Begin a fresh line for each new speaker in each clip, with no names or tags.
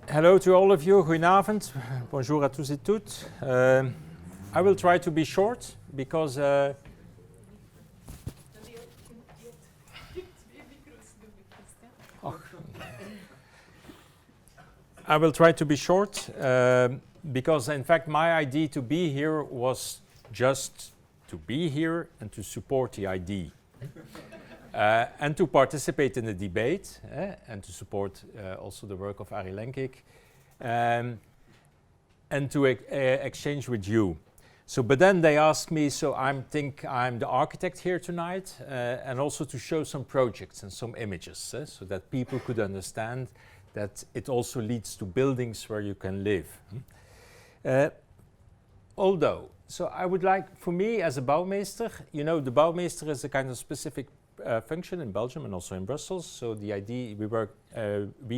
Hello to all of you, goedenavond, bonjour à tous et toutes. I will try to be short because I will try to be short because in fact my idea to be here was just to be here and to support the idea. And to participate in the debate and to support also the work of Arie Lenkik and to exchange with you. So, but then they asked me, so I think I'm the architect here tonight and also to show some projects and some images so that people could understand that it also leads to buildings where you can live. Although, so I would like, for me as a Bouwmeester, you know, the Bouwmeester is a kind of specific function in Belgium and also in Brussels. So the idea, we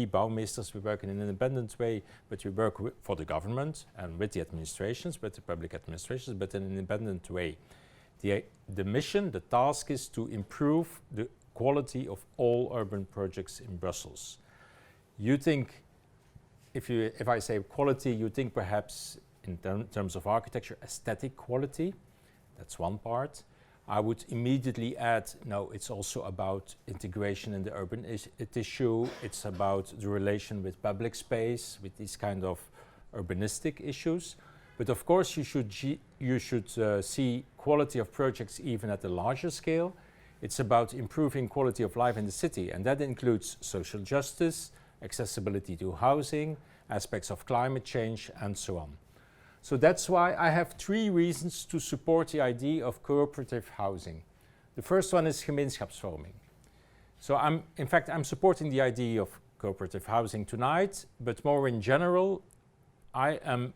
Bouwmeesters, we work in an independent way, but we work for the government and with the administrations, with the public administrations, but in an independent way. The mission, the task is to improve the quality of all urban projects in Brussels. You think, if I say quality, you think perhaps in terms of architecture, aesthetic quality, that's one part. I would immediately add, no, it's also about integration in the urban tissue. It's about the relation with public space, with these kind of urbanistic issues. But of course, you should see quality of projects even at a larger scale. It's about improving quality of life in the city, and that includes social justice, accessibility to housing, aspects of climate change, and so on. So that's why I have 3 reasons to support the idea of cooperative housing. The first one is gemeenschapsvorming. So I'm supporting the idea of cooperative housing tonight, but more in general, I am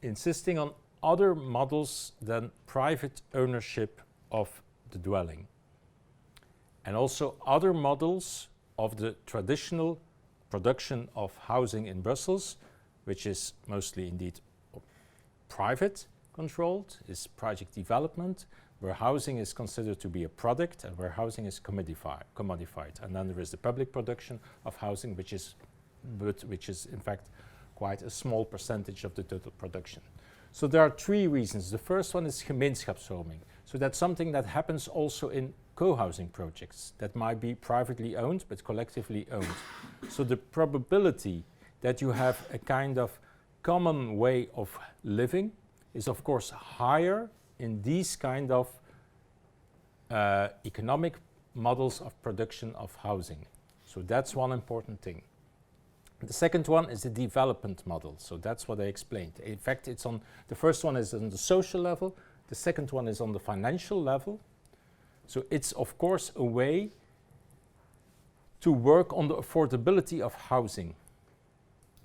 insisting on other models than private ownership of the dwelling. And also other models of the traditional production of housing in Brussels, which is mostly indeed private controlled, is project development, where housing is considered to be a product and where housing is commodified. And then there is the public production of housing, which is in fact quite a small percentage of the total production. So there are 3 reasons. The first one is gemeenschapsvorming. So that's something that happens also in co-housing projects that might be privately owned but collectively owned. So the probability that you have a kind of common way of living is of course higher in these kind of economic models of production of housing. So that's one important thing. The second one is the development model. So that's what I explained. In fact, the first one is on the social level, the second one is on the financial level. So it's of course a way to work on the affordability of housing.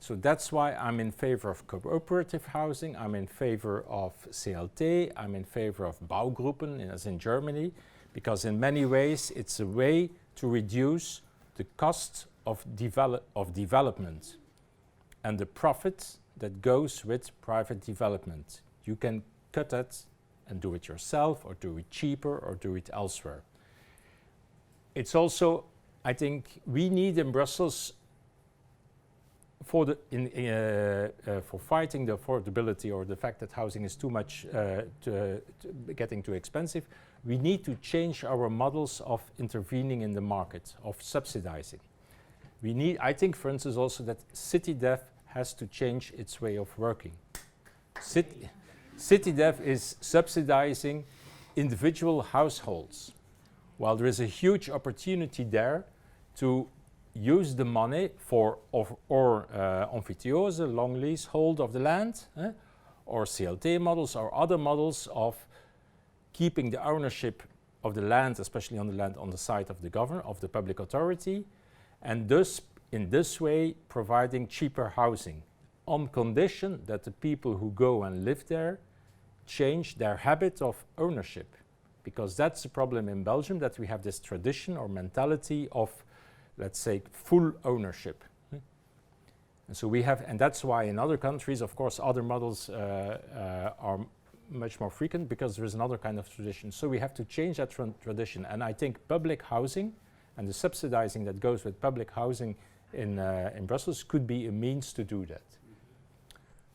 So that's why I'm in favor of cooperative housing, I'm in favor of CLT, I'm in favor of Baugruppen, as in Germany, because in many ways it's a way to reduce the cost of development and the profit that goes with private development. You can cut that and do it yourself, or do it cheaper, or do it elsewhere. It's also, I think, we need in Brussels for fighting the affordability or the fact that housing is too much getting too expensive, we need to change our models of intervening in the market, of subsidizing. I think, for instance, also that CityDev has to change its way of working. CityDev is subsidizing individual households, while there is a huge opportunity there to use the money for amphithéose, long leasehold of the land, or CLT models or other models of keeping the ownership of the land, especially on the land on the side of the government, of the public authority, and thus in this way providing cheaper housing on condition that the people who go and live there change their habit of ownership. Because that's the problem in Belgium, that we have this tradition or mentality of, let's say, full ownership. And so we have, and that's why in other countries, of course, other models are much more frequent because there is another kind of tradition. So we have to change that tradition. And I think public housing and the subsidizing that goes with public housing in Brussels could be a means to do that.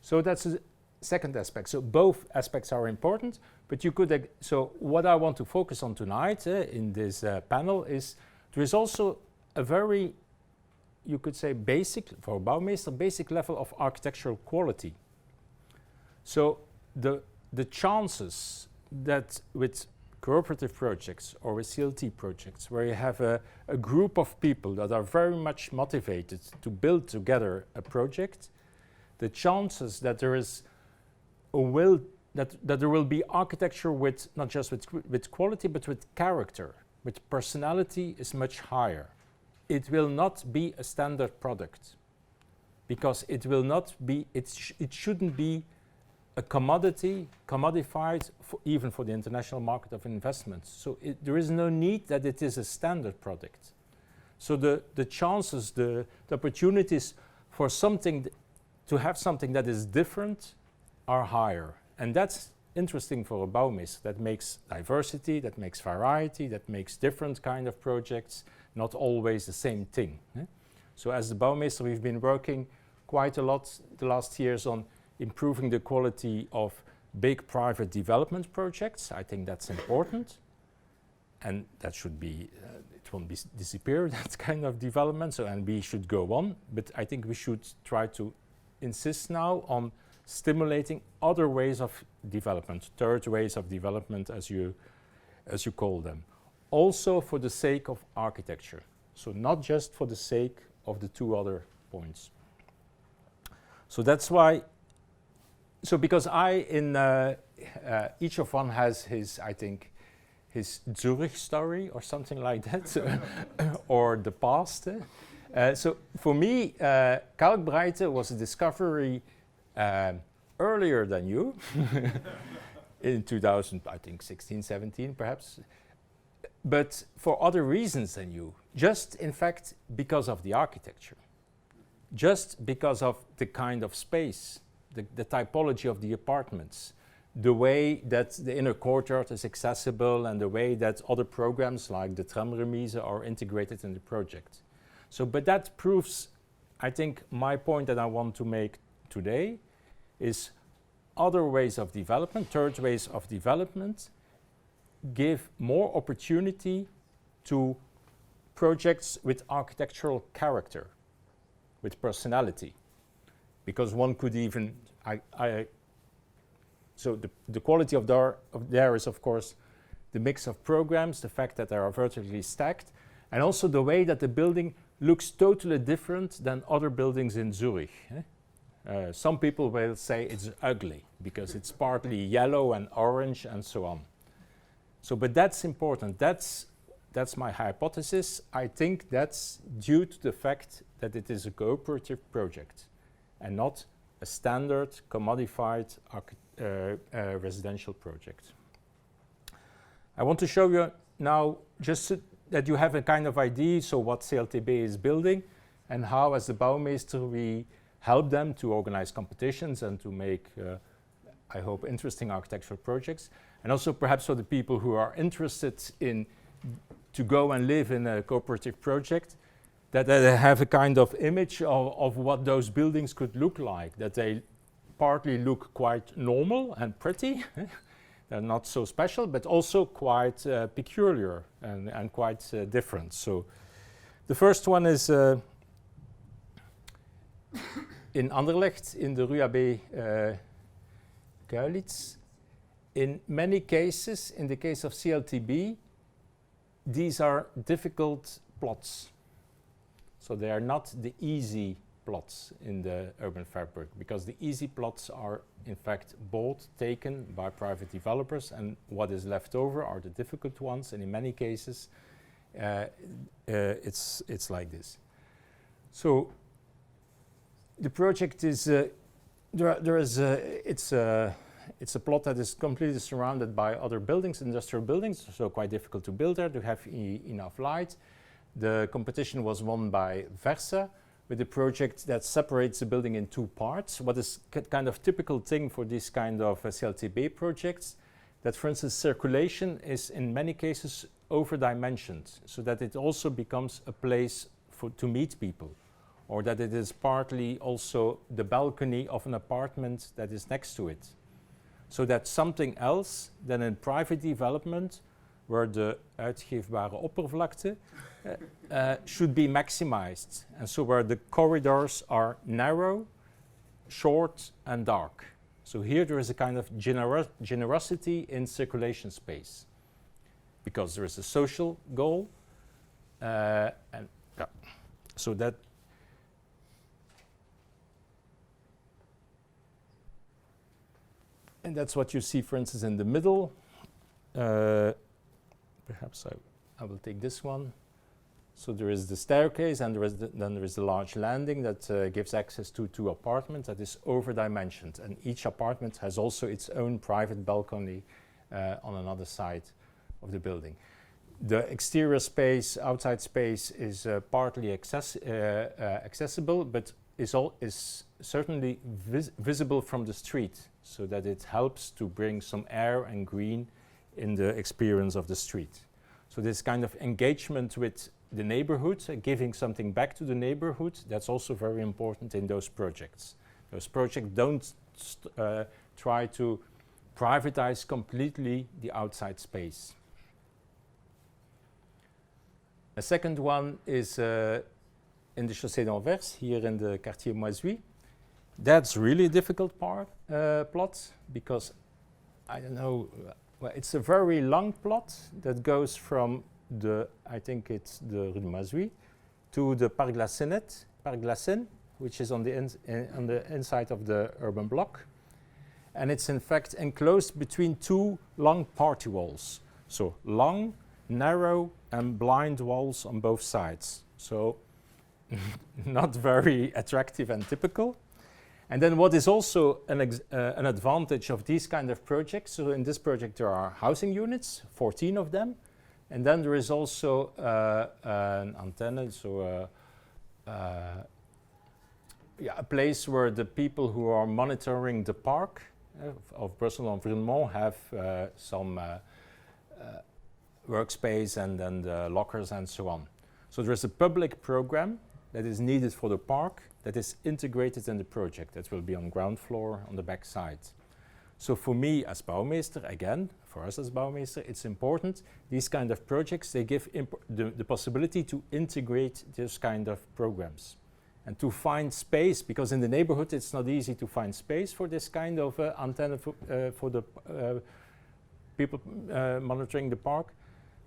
So that's a second aspect. So both aspects are important, but you could, so what I want to focus on tonight in this panel is there is also a very, you could say basic, for Bouwmeester, basic level of architectural quality. So the chances that with cooperative projects or with CLT projects, where you have a group of people that are very much motivated to build together a project, the chances that there is a will, that there will be architecture with, not just with quality, but with character, with personality is much higher. It will not be a standard product, because it will not be, it shouldn't be a commodified, even for the international market of investments. So there is no need that it is a standard product. So the chances, the opportunities for something, to have something that is different are higher. And that's interesting for a Bouwmeester. That makes diversity, that makes variety, that makes different kind of projects, not always the same thing. So as the Bouwmeester, we've been working quite a lot the last years on improving the quality of big private development projects. I think that's important, and that should be, it won't be disappear, that kind of development, so, and we should go on, but I think we should try to insist now on stimulating other ways of development, third ways of development as you call them, also for the sake of architecture, so not just for the sake of the two other points. So that's why, so because each of one has his, I think, his Zurich story or something like that, or the past. So for me, Kalkbreite was a discovery earlier than you, in 2000, I think 16, 17 perhaps, but for other reasons than you, just in fact because of the architecture, just because of the kind of space, the typology of the apartments, the way that the inner courtyard is accessible, and the way that other programs like the tramremise are integrated in the project. So, but that proves, I think, my point that I want to make today is other ways of development, third ways of development, give more opportunity to projects with architectural character, with personality. Because one could even, so the quality of there is of course the mix of programs, the fact that they are vertically stacked, and also the way that the building looks totally different than other buildings in Zurich. Some people will say it's ugly because it's partly yellow and orange and so on. So, but that's important. That's my hypothesis. I think that's due to the fact that it is a cooperative project and not a standard commodified residential project. I want to show you now just that you have a kind of idea, so what CLTB is building and how as the Bouwmeester we help them to organize competitions and to make, I hope, interesting architectural projects. And also perhaps for the people who are interested in to go and live in a cooperative project, that they have a kind of image of what those buildings could look like, that they partly look quite normal and pretty, they're not so special, but also quite peculiar and quite different. So the first one is in Anderlecht, in the Rue Abbé Kuilitz. In many cases, in the case of CLTB, these are difficult plots. So they are not the easy plots in the urban fabric, because the easy plots are in fact bought, taken by private developers, and what is left over are the difficult ones, and in many cases it's like this. So the project is, it's a plot that is completely surrounded by other buildings, industrial buildings, so quite difficult to build there, to have enough light. The competition was won by Versa, with a project that separates the building in two parts. What is kind of typical thing for these kind of CLTB projects, that for instance circulation is in many cases over-dimensioned, so that it also becomes a place to meet people. or that it is partly also the balcony of an apartment that is next to it. So that's something else than in private development, where the uitgeefbare oppervlakte should be maximized. And so where the corridors are narrow, short, and dark. So here there is a kind of generosity in circulation space, because there is a social goal, and yeah. So that and that's what you see, for instance, in the middle. Perhaps I will take this one. So there is the staircase, and then there is the large landing that gives access to 2 apartments that is over-dimensioned. And each apartment has also its own private balcony on another side of the building. The exterior space, outside space, is partly accessible, but is certainly visible from the street, so that it helps to bring some air and green in the experience of the street. So this kind of engagement with the neighborhood, giving something back to the neighborhood, that's also very important in those projects. Those projects don't try to privatize completely the outside space. A second one is in the Chaussée d'Anvers, here in the Quartier Moisouy. That's really a difficult plot, because, I don't know, well, it's a very long plot that goes from I think it's the Rue de Moisouy, to the Parc Glacine, which is on the inside of the urban block. And it's in fact enclosed between 2 long party walls. So long, narrow, and blind walls on both sides. So not very attractive and typical. And then what is also an advantage of these kind of projects, so in this project there are housing units, 14 of them, and then there is also an antenna, so a place where the people who are monitoring the park of Brussels Environnement have some workspace and then the lockers and so on. So there is a public program that is needed for the park that is integrated in the project. That will be on ground floor on the back side. So for me as Bouwmeester, again, for us as Bouwmeester, it's important. These kind of projects, they give the possibility to integrate this kind of programs and to find space, because in the neighborhood it's not easy to find space for this kind of antenna for the people monitoring the park.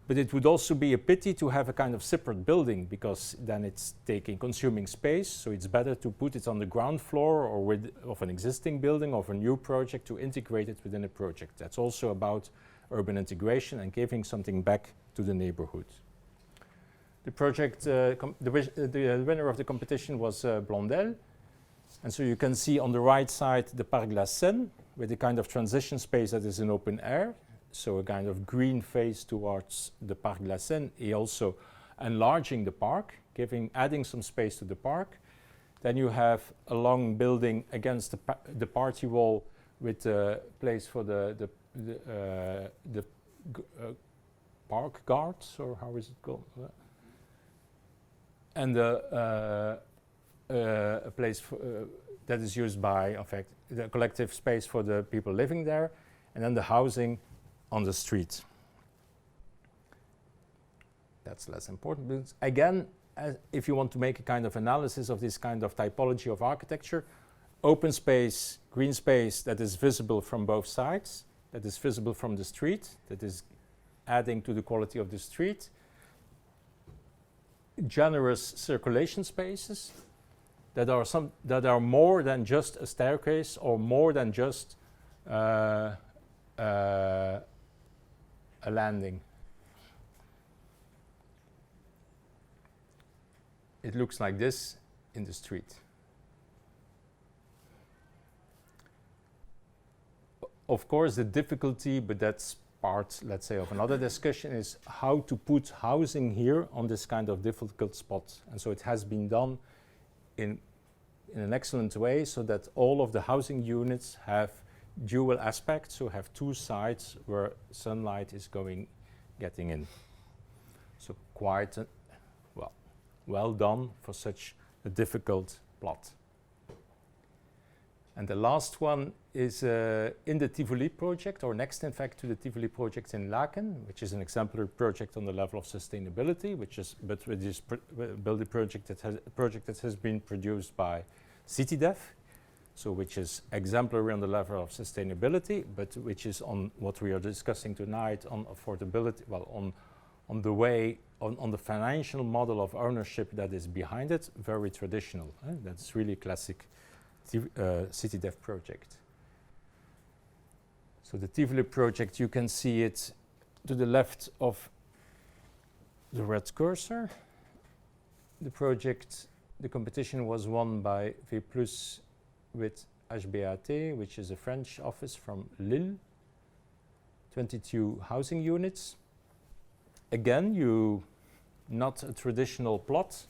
But it would also be a pity to have a kind of separate building, because then it's consuming space. So it's better to put it on the ground floor or of an existing building, of a new project, to integrate it within a project. That's also about urban integration and giving something back to the neighborhood. The project, the winner of the competition was Blondel. And so you can see on the right side the Parc Glacine, with a kind of transition space that is in open air. So a kind of green face towards the Parc Glacine, also enlarging the park, adding some space to the park. Then you have a long building against the party wall with a place for the park guards, or how is it called? And a place that is used by, in fact, the collective space for the people living there, and then the housing on the street. That's less important. But again, if you want to make a kind of analysis of this kind of typology of architecture, open space, green space that is visible from both sides, that is visible from the street, that is adding to the quality of the street, generous circulation spaces that are more than just a staircase or more than just a landing. It looks like this in the street. Of course, the difficulty, but that's part, let's say, of another discussion, is how to put housing here on this kind of difficult spot. And so it has been done in an excellent way, so that all of the housing units have dual aspects, so have 2 sides where sunlight is getting in. So quite well done for such a difficult plot. And the last one is in the Tivoli project, or next in fact to the Tivoli project in Laken, which is an exemplary project on the level of sustainability, which is building project that has been produced by CityDev, so which is exemplary on the level of sustainability, but which is on what we are discussing tonight on affordability, well, on the way, on the financial model of ownership that is behind it, very traditional. That's really classic CityDev project. So the Tivoli project, you can see it to the left of the red cursor. The project, the competition was won by V+ with HBAT, which is a French office from Lille. 22 housing units. Again, not a traditional plot,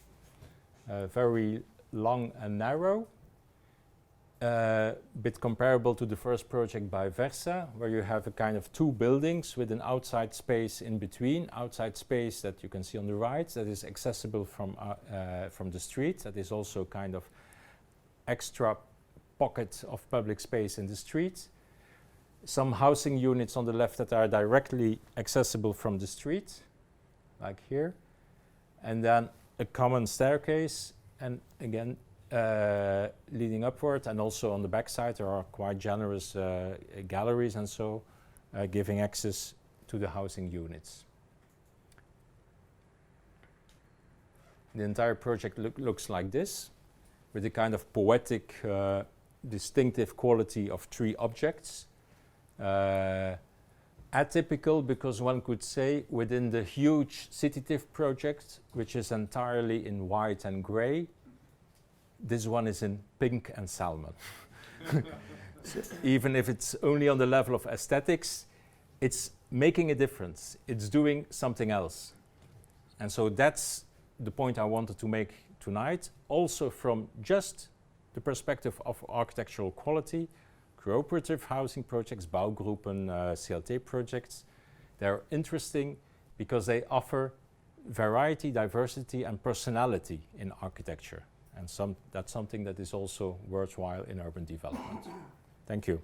very long and narrow. Bit comparable to the first project by Versa, where you have a kind of two buildings with an outside space in between. Outside space that you can see on the right, that is accessible from the street. That is also kind of extra pocket of public space in the street. Some housing units on the left that are directly accessible from the street, like here. And then a common staircase, and again, leading upward, and also on the back side there are quite generous galleries and so giving access to the housing units. The entire project looks like this, with a kind of poetic, distinctive quality of three objects. Atypical, because one could say within the huge CityTIF project, which is entirely in white and grey, this one is in pink and salmon. So even if it's only on the level of aesthetics, it's making a difference. It's doing something else. And so that's the point I wanted to make tonight, also from just the perspective of architectural quality. Cooperative housing projects, bouwgroepen, CLT projects, they're interesting because they offer variety, diversity, and personality in architecture. And that's something that is also worthwhile in urban development. Thank you.